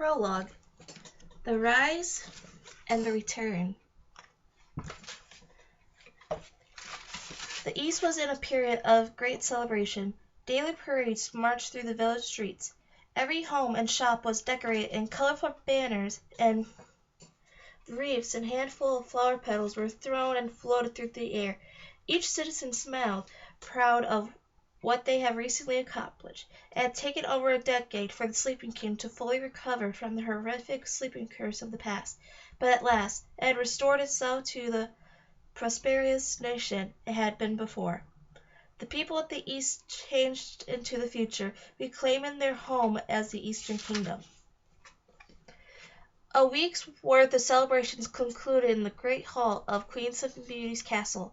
Prologue, The Rise and the Return. The East was in a period of great celebration. Daily parades marched through the village streets. Every home and shop was decorated in colorful banners, and wreaths and handfuls of flower petals were thrown and floated through the air. Each citizen smiled, proud of what they had recently accomplished. It had taken over a decade for the Sleeping King to fully recover from the horrific sleeping curse of the past, but at last it had restored itself to the prosperous nation it had been before. The people of the East changed into the future, reclaiming their home as the Eastern Kingdom. A week's worth of celebrations concluded in the great hall of Queen Sleeping Beauty's castle.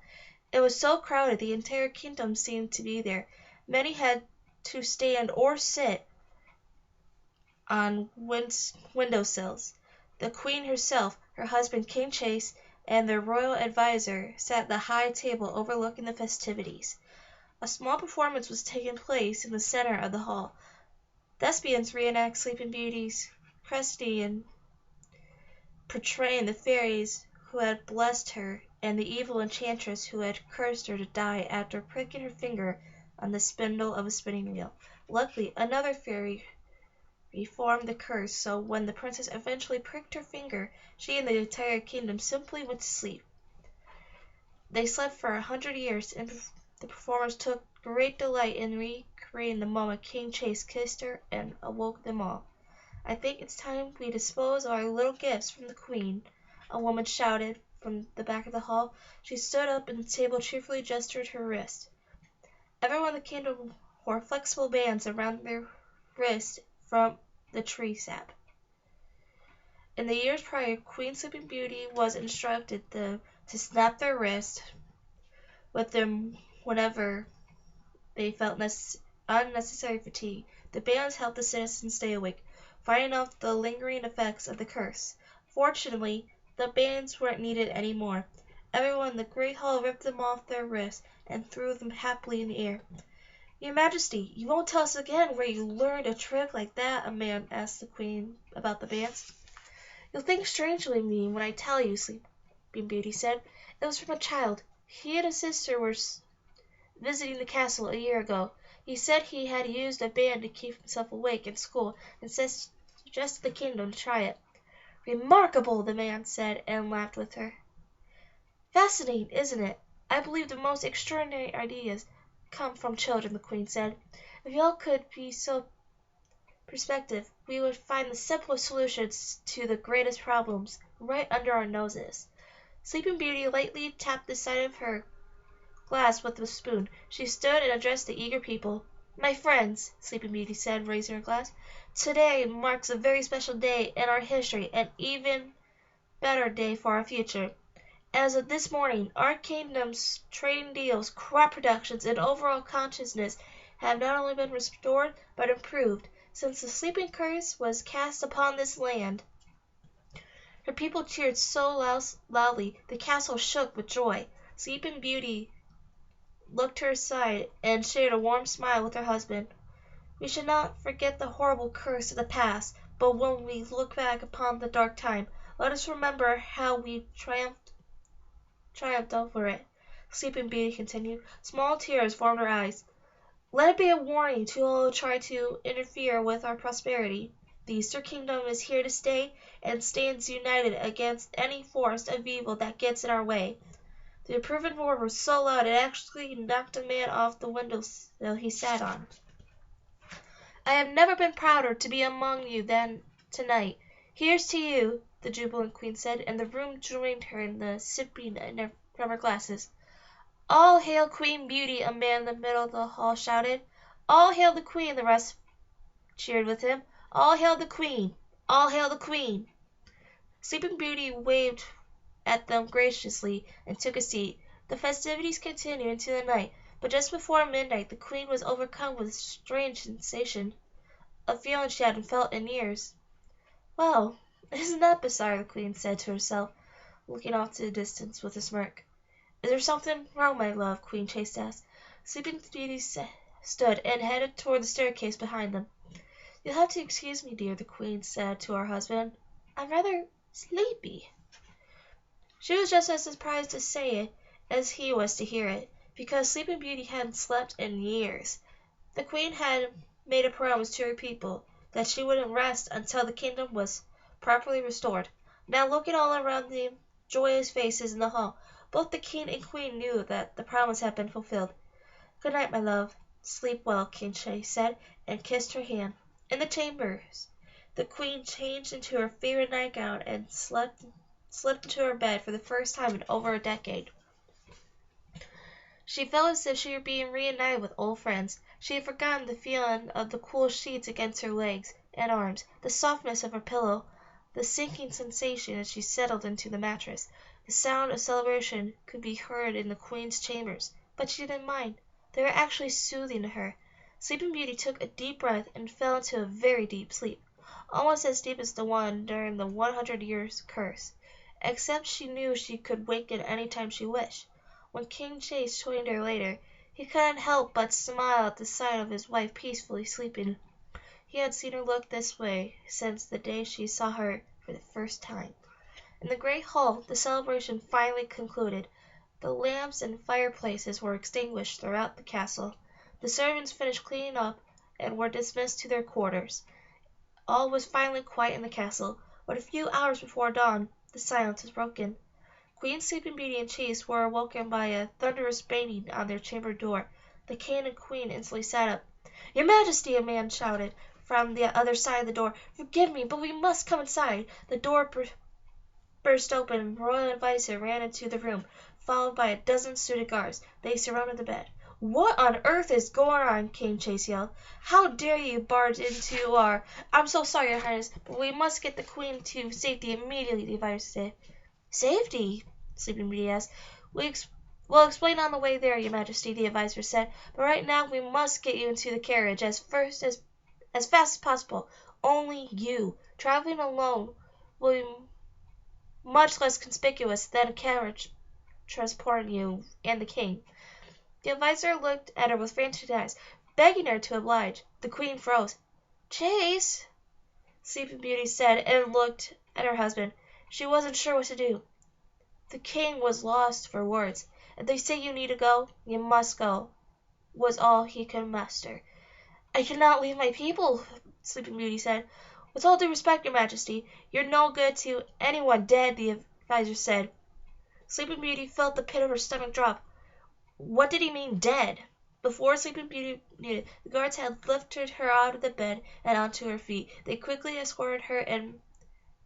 It was so crowded the entire kingdom seemed to be there. Many had to stand or sit on windowsills. The queen herself, her husband King Chase, and their royal advisor sat at the high table overlooking the festivities. A small performance was taking place in the center of the hall. Thespians reenact Sleeping Beauty's custody and portraying the fairies who had blessed her and the evil enchantress who had cursed her to die after pricking her finger on the spindle of a spinning wheel. Luckily, another fairy reformed the curse, so when the princess eventually pricked her finger, she and the entire kingdom simply went to sleep. They slept for 100 years, and the performers took great delight in recreating the moment King Chase kissed her and awoke them all. "I think it's time we dispose of our little gifts from the queen," a woman shouted from the back of the hall. She stood up and the table cheerfully gestured her wrist. Everyone in the kingdom wore flexible bands around their wrists from the tree sap. In the years prior, Queen Sleeping Beauty was instructed to snap their wrists with them whenever they felt unnecessary fatigue. The bands helped the citizens stay awake, fighting off the lingering effects of the curse. Fortunately, the bands weren't needed anymore. Everyone in the great hall ripped them off their wrists and threw them happily in the air. "Your Majesty, you won't tell us again where you learned a trick like that?" a man asked the queen about the bands. "You'll think strangely of me when I tell you," Sleeping Beauty said. "It was from a child. He and his sister were visiting the castle a year ago. He said he had used a band to keep himself awake in school and suggested the kingdom to try it." "Remarkable!" the man said, and laughed with her. "Fascinating, isn't it? I believe the most extraordinary ideas come from children," the queen said. "If you all could be so perceptive, we would find the simplest solutions to the greatest problems right under our noses." Sleeping Beauty lightly tapped the side of her glass with a spoon. She stood and addressed the eager people. "My friends," Sleeping Beauty said, raising her glass, "today marks a very special day in our history, and even better day for our future. As of this morning, our kingdom's trading deals, crop productions, and overall consciousness have not only been restored, but improved, since the sleeping curse was cast upon this land." Her people cheered so loudly the castle shook with joy. Sleeping Beauty looked to her side and shared a warm smile with her husband. "We should not forget the horrible curse of the past, but when we look back upon the dark time, let us remember how we triumphed over it." Sleeping Beauty continued. Small tears formed her eyes. "Let it be a warning to all who try to interfere with our prosperity. The Eastern Kingdom is here to stay and stands united against any force of evil that gets in our way." The approving roar was so loud it actually knocked a man off the windowsill he sat on. "I have never been prouder to be among you than tonight. Here's to you," the jubilant queen said, and the room joined her in the sipping from her glasses. "All hail Queen Beauty!" a man in the middle of the hall shouted. "All hail the queen!" the rest cheered with him. "All hail the queen! All hail the queen!" Sleeping Beauty waved at them graciously and took a seat. The festivities continued into the night, but just before midnight the queen was overcome with a strange sensation, a feeling she hadn't felt in years. "Well, isn't that bizarre?" the queen said to herself, looking off to the distance with a smirk. "Is there something wrong, my love?" Queen Chase asked. Sleeping Beauty stood and headed toward the staircase behind them. You'll have to excuse me, dear, the Queen said to her husband. I'm rather sleepy. She was just as surprised to say it as he was to hear it, because Sleeping Beauty hadn't slept in years. The Queen had made a promise to her people that she wouldn't rest until the kingdom was properly restored. Now, looking all around the joyous faces in the hall, both the King and Queen knew that the promise had been fulfilled. Good night, my love. Sleep well, King Shay said, and kissed her hand. In the chambers, the Queen changed into her favorite nightgown and slipped into her bed for the first time in over a decade. She felt as if she were being reunited with old friends. She had forgotten the feeling of the cool sheets against her legs and arms, the softness of her pillow, the sinking sensation as she settled into the mattress. The sound of celebration could be heard in the Queen's chambers, but she didn't mind. They were actually soothing to her. Sleeping Beauty took a deep breath and fell into a very deep sleep, almost as deep as the one during the 100 Years' Curse, except she knew she could waken any time she wished. When King Chase joined her later, he couldn't help but smile at the sight of his wife peacefully sleeping. He had seen her look this way since the day she saw her for the first time. In the great hall, the celebration finally concluded. The lamps and fireplaces were extinguished throughout the castle. The servants finished cleaning up and were dismissed to their quarters. All was finally quiet in the castle, but a few hours before dawn, the silence was broken. Queen Sleeping Beauty and Chase were awoken by a thunderous banging on their chamber door. The King and Queen instantly sat up. "Your Majesty!" a man shouted from the other side of the door. "Forgive me, but we must come inside." The door burst open and the royal adviser ran into the room, followed by a dozen suited guards. They surrounded the bed. "What on earth is going on?" King Chase yelled. "How dare you barge into our—" "I'm so sorry, Your Highness, but we must get the Queen to safety immediately," the adviser said. "Safety?" Sleeping Beauty asked. "We'll explain on the way there, Your Majesty," the adviser said. "But right now we must get you into the carriage as fast as possible. Only you. Traveling alone will be much less conspicuous than a carriage transporting you and the King." The adviser looked at her with frantic eyes, begging her to oblige. The Queen froze. "Chase," Sleeping Beauty said, and looked at her husband. She wasn't sure what to do. The King was lost for words. "If they say you need to go, you must go," was all he could muster. "I cannot leave my people," Sleeping Beauty said. "With all due respect, Your Majesty, you're no good to anyone dead," the adviser said. Sleeping Beauty felt the pit of her stomach drop. What did he mean, dead? Before Sleeping Beauty knew it, the guards had lifted her out of the bed and onto her feet. They quickly escorted her and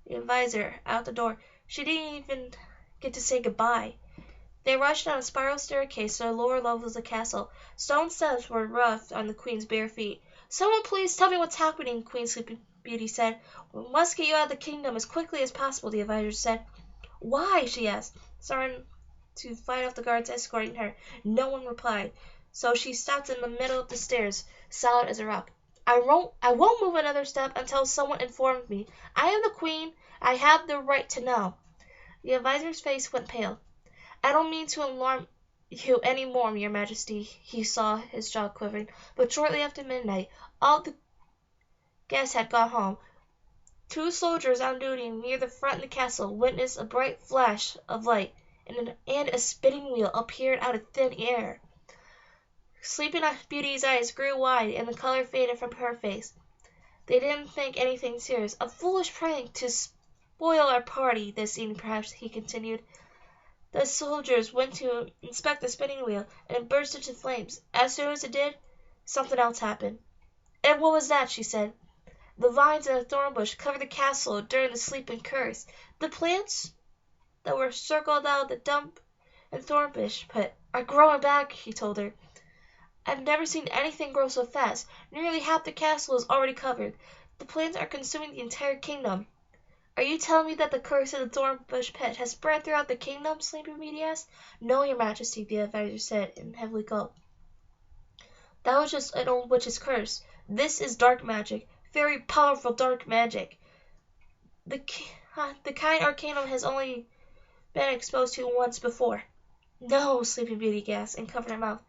the adviser out the door. She didn't even get to say goodbye. They rushed down a spiral staircase to the lower levels of the castle. Stone steps were rough on the Queen's bare feet. "Someone please tell me what's happening," Queen Sleeping Beauty said. "We must get you out of the kingdom as quickly as possible," the adviser said. "Why?" she asked, starting to fight off the guards escorting her. No one replied, so she stopped in the middle of the stairs, solid as a rock. I won't move another step until someone informs me. I am the Queen. I have the right to know." The adviser's face went pale. "I don't mean to alarm you any more, Your Majesty," he saw his jaw quivering, "but shortly after midnight, all the guests had gone home. Two soldiers on duty near the front of the castle witnessed a bright flash of light, and a spinning wheel appeared out of thin air." Sleeping Beauty's eyes grew wide, and the color faded from her face. "They didn't think anything serious. A foolish prank to spoil our party this evening, perhaps," he continued. "The soldiers went to inspect the spinning wheel, and it burst into flames. As soon as it did, something else happened." "And what was that?" she said. "The vines and the thorn bush covered the castle during the sleeping curse. The plants that were circled out of the dump and thorn bush pit are growing back," he told her. "I've never seen anything grow so fast. Nearly half the castle is already covered. The plants are consuming the entire kingdom." "Are you telling me that the curse of the thorn bush pit has spread throughout the kingdom?" Sleeping Beauty asked. "No, Your Majesty," the adviser said, and heavily gulped. "That was just an old witch's curse. This is dark magic, very powerful dark magic. The kind our kingdom has only been exposed to once before." "No," Sleeping Beauty gasped and covered her mouth.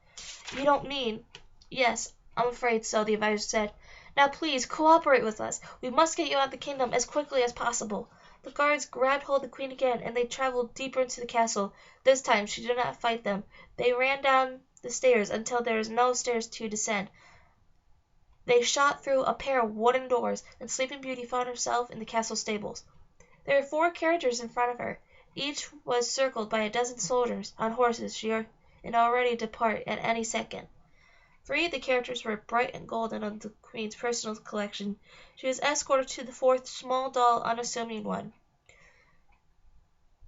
"You don't mean—" "Yes, I'm afraid so," the adviser said. Now please cooperate with us. We must get you out of the kingdom as quickly as possible." The guards grabbed hold of the queen again, and they traveled deeper into the castle. This time she did not fight them. They ran down the stairs until there was no stairs to descend. They shot through a pair of wooden doors, and Sleeping Beauty found herself in the castle stables. There were 4 carriages in front of her. Each was circled by a dozen soldiers on horses and already depart at any second. 3 of the carriages were bright and golden on the queen's personal collection. She was escorted to the 4th small, dull, unassuming one.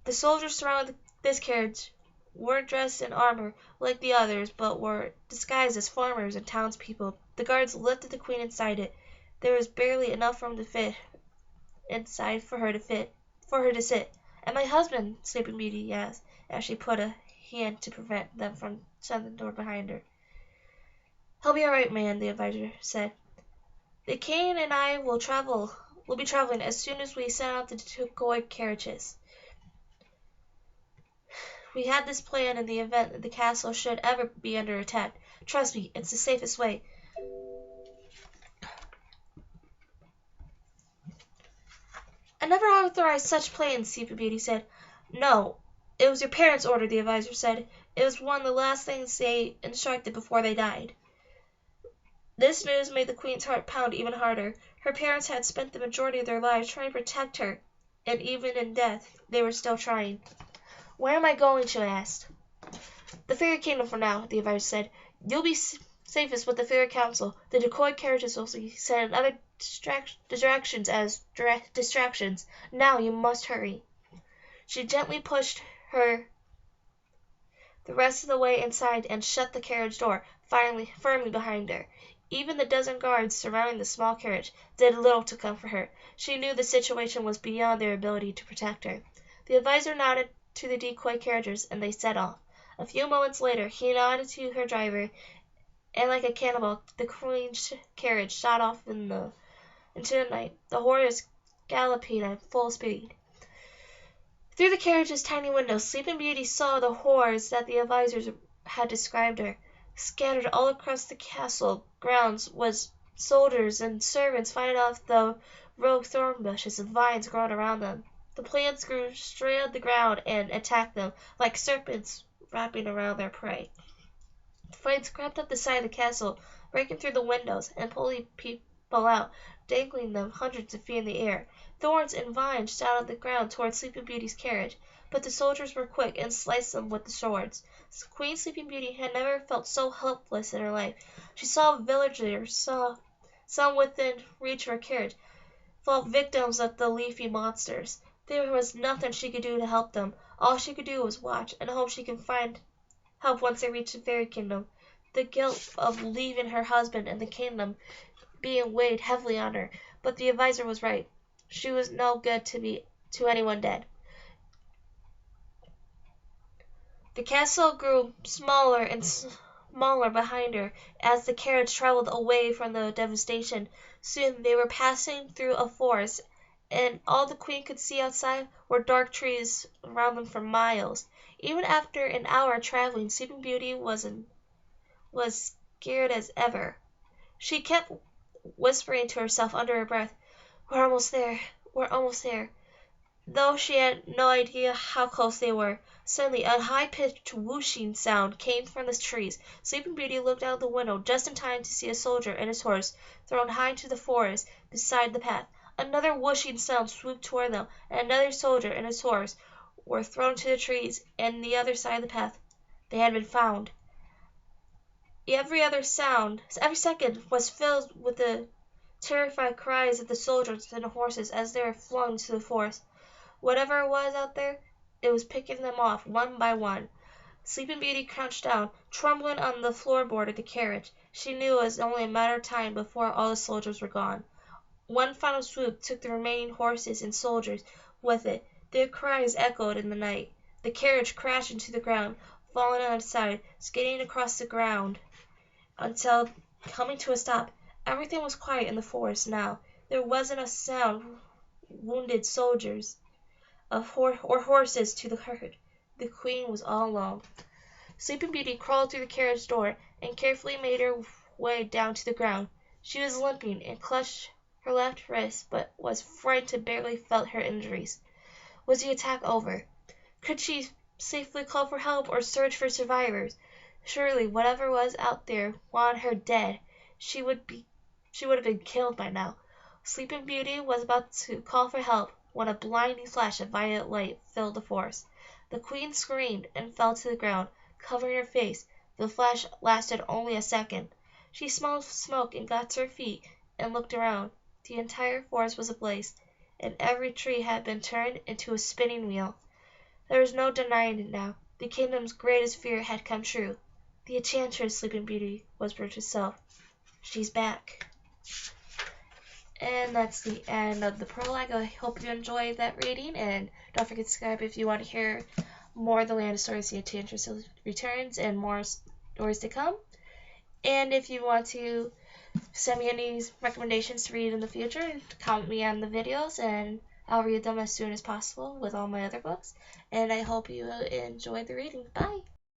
The soldiers surrounding this carriage weren't dressed in armor like the others, but were disguised as farmers and townspeople. The guards lifted the queen inside it. There was barely enough room to fit inside for her to sit. "And my husband?" Sleeping Beauty asked, as she put a hand to prevent them from shutting the door behind her. "He'll be all right, man," the advisor said. "The king and I will be traveling as soon as we send out the decoy carriages. We had this plan in the event that the castle should ever be under attack. Trust me, it's the safest way." "I never authorized such plans," Sleeping Beauty said. "No, it was your parents' order," the advisor said. "It was one of the last things they instructed before they died." This news made the queen's heart pound even harder. Her parents had spent the majority of their lives trying to protect her, and even in death they were still trying. "Where am I going?" she asked. "The Fairy Kingdom for now," the advisor said. "You'll be safest with the Fairy Council. The decoy carriages will be sent in other directions as distractions. Now you must hurry." She gently pushed her the rest of the way inside and shut the carriage door firmly behind her. Even the dozen guards surrounding the small carriage did little to comfort her. She knew the situation was beyond their ability to protect her. The advisor nodded to the decoy carriages, and they set off. A few moments later he nodded to her driver, and like a cannonball the queen's carriage shot off into the night, the horse galloping at full speed. Through the carriage's tiny windows, Sleeping Beauty saw the horrors that the advisors had described her. Scattered all across the castle grounds was soldiers and servants fighting off the rogue thorn bushes and vines growing around them. The plants grew straight out of the ground and attacked them, like serpents wrapping around their prey. The flames crept up the side of the castle, breaking through the windows and pulling people out, dangling them hundreds of feet in the air. Thorns and vines shot out of the ground towards Sleeping Beauty's carriage, but the soldiers were quick and sliced them with the swords. Queen Sleeping Beauty had never felt so helpless in her life. She saw villagers, some within reach of her carriage, fall victims of the leafy monsters. There was nothing she could do to help them. All she could do was watch and hope she could find help once they reached the Fairy Kingdom. The guilt of leaving her husband and the kingdom being weighed heavily on her, but the advisor was right. She was no good to anyone dead. The castle grew smaller and smaller behind her as the carriage traveled away from the devastation. Soon they were passing through a forest, and all the queen could see outside were dark trees around them for miles. Even after an hour traveling, Sleeping Beauty was scared as ever. She kept whispering to herself under her breath, "We're almost there, we're almost there," though she had no idea how close they were. Suddenly a high-pitched whooshing sound came from the trees. Sleeping Beauty looked out of the window just in time to see a soldier and his horse thrown high into the forest beside the path. Another whooshing sound swooped toward them, and another soldier and his horse were thrown to the trees and the other side of the path. They had been found. Every second was filled with the terrified cries of the soldiers and the horses as they were flung into the forest. Whatever it was out there, it was picking them off one by one. Sleeping Beauty crouched down, trembling on the floorboard of the carriage. She knew it was only a matter of time before all the soldiers were gone. One final swoop took the remaining horses and soldiers with it. Their cries echoed in the night. The carriage crashed into the ground, falling on its side, skidding across the ground until coming to a stop. Everything was quiet in the forest now. There wasn't a sound of wounded soldiers or horses to the herd. The queen was all alone. Sleeping Beauty crawled through the carriage door and carefully made her way down to the ground. She was limping and clutched her left wrist, but was frightened and barely felt her injuries. Was the attack over? Could she safely call for help or search for survivors? Surely whatever was out there wanted her dead. She would have been killed by now. Sleeping Beauty was about to call for help when a blinding flash of violet light filled the forest. The queen screamed and fell to the ground, covering her face. The flash lasted only a second. She smelled smoke and got to her feet and looked around. The entire forest was ablaze, and every tree had been turned into a spinning wheel. There was no denying it now. The kingdom's greatest fear had come true. The Enchantress, Sleeping Beauty whispered to herself. She's back. And that's the end of the prologue. I hope you enjoyed that reading, and don't forget to subscribe if you want to hear more of The Land of Stories, The Enchantress Returns, and more stories to come. And if you want to send me any recommendations to read in the future, comment me on the videos, and I'll read them as soon as possible with all my other books. And I hope you enjoyed the reading. Bye!